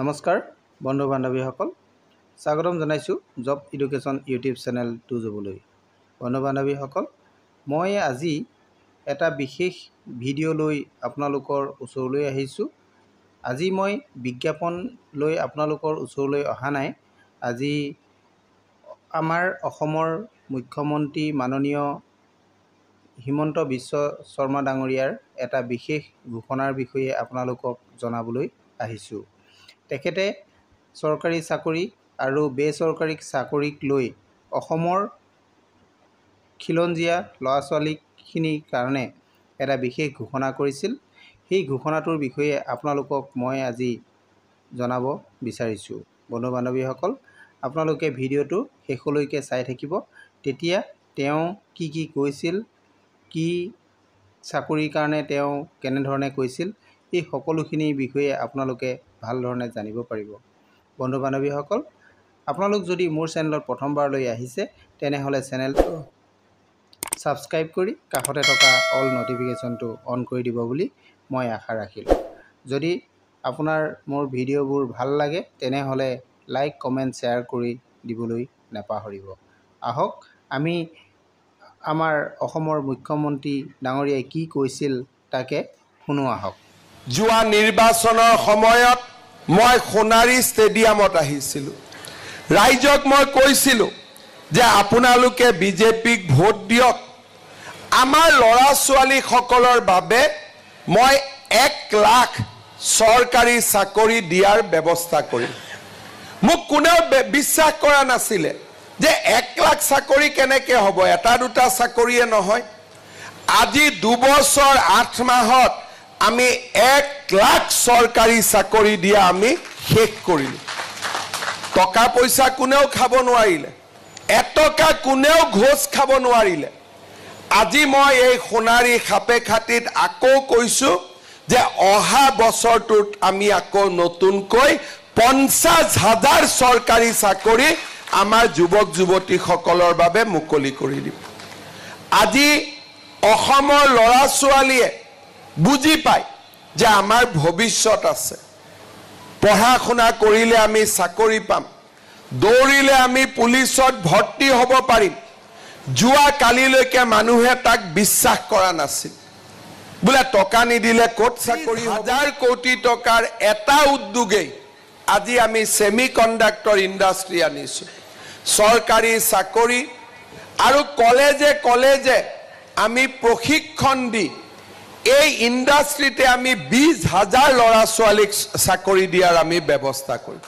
নমস্কাৰ বন্ধু বান্ধৱীসকল স্বাগতম জনাইছো job education YouTube channel to জবলৈ বন্ধু বান্ধৱীসকল মই আজি এটা বিশেষ ভিডিঅ' লৈ আপোনালোকৰ ওচৰলৈ আহিছো আজি মই বিজ্ঞাপন লৈ আপোনালোকৰ ওচৰলৈ অহা নাই আজি আমাৰ অসমৰ মুখ্যমন্ত্ৰী মাননীয় হিমন্ত বিশ্ব শৰ্মা ডাঙৰীয়াৰ এটা বিশেষ ঘোষণাৰ বিষয়ে আপোনালোকক জনাবলৈ আহিছো তেখেতে চৰকাৰী চাকৰি আৰু বেচৰকাৰী চাকৰিক লৈ অসমৰ খিলঞ্জীয়া ল'ৰা ছোৱালীখিনিৰ কাৰণে এটা বিশেষ ঘোষণা কৰিছিল সেই ঘোষণাটোৰ বিষয়ে আপোনালোকক মই আজি জনাব বিচাৰিছো বন্ধু বান্ধৱীসকল আপোনালোকে ভিডিঅ'টো শেষলৈকে চাই থাকিব তেতিয়া তেওঁ কি কৈছিল কি চাকৰিৰ কাৰণে তেওঁ কেনেধৰণে কৈছিল এই সকলোখিনিৰ বিষয়ে আপোনালোকে ভাল ধৰণে জানিব পাৰিব বন্ধু বান্ধৱীসকল আপোনালোক যদি মোৰ চেনেলত প্ৰথমবাৰলৈ আহিছে তেনেহলে চেনেলটো সাবস্ক্ৰাইব কৰি কাষতে থকা অল নটিফিকেশনটো অন কৰি দিব বুলি মই আশা ৰাখিলো যদি আপোনাৰ মোৰ ভিডিঅ'বোৰ ভাল লাগে তেনেহলে লাইক কমেন্ট শেয়াৰ কৰি দিবলৈ নাপাহৰিব আহক আমি আমাৰ অসমৰ মুখ্যমন্ত্ৰী ডাঙৰীয়াই কি কৈছিল তাকে শুনো আহক জুৱা নিৰ্বাচনৰ সময়ত মই সোণাৰী ষ্টেডিয়ামত আহিছিলো ৰাইজক মই কৈছিলো যে আপোনালোকে বিজেপিক ভোট দিয়ক আমাৰ ল'ৰা ছোৱালী সকলৰ বাবে মই 1 লাখ চৰকাৰী চাকৰি দিয়াৰ ব্যৱস্থা কৰিম মোক কোনেও বিশ্বাস কৰা নাছিলে যে 1 লাখ চাকৰি কেনেকৈ হ'ব এটা দুটা চাকৰিয়ে নহয় আজি 2 বছৰ 8 মাহত আমি 1 লাখ চৰকাৰী চাকৰি দিয়া আমি শেষ কৰিলো টকা পইচা কোনেও খাব নোৱাৰিলে এটকা কোনেও ঘোষ খাব নোৱাৰিলে আজি মই এই সোণাৰী খাপে খাতিত আকৌ কৈছো যে অহা বছৰটোত আমি আকৌ নতুনকৈ 50,000 চৰকাৰী চাকৰি আমাৰ যুৱক যুৱতী সকলৰ বাবে মুকলি কৰি দিম আজি অসমৰ ল'ৰা ছোৱালীয়ে বুজি পায় যে আমাৰ ভৱিষ্যত আছে পঢ়া শুনা কৰিলে আমি চাকৰি পাম দৌৰিলে আমি পুলিচত ভৰ্তি হ'ব পাৰিম জুৱা কালিলৈকে মানুহে তাক বিশ্বাস কৰা নাছিল বোলে টকা নিদিলে ক'ত চাকৰি হাজাৰ কোটি টকাৰ এটা উদ্যোগেই আজি আমি সেমিকন্ডাক্টৰ ইণ্ডাষ্ট্ৰি আনিছো চৰকাৰী চাকৰি আৰু কলেজে আমি প্ৰশিক্ষণ দি এই ইণ্ডাষ্ট্ৰিতে আমি 20,000 ল'ৰা ছোৱালীক চাকৰি দিয়াৰ আমি ব্যৱস্থা কৰিম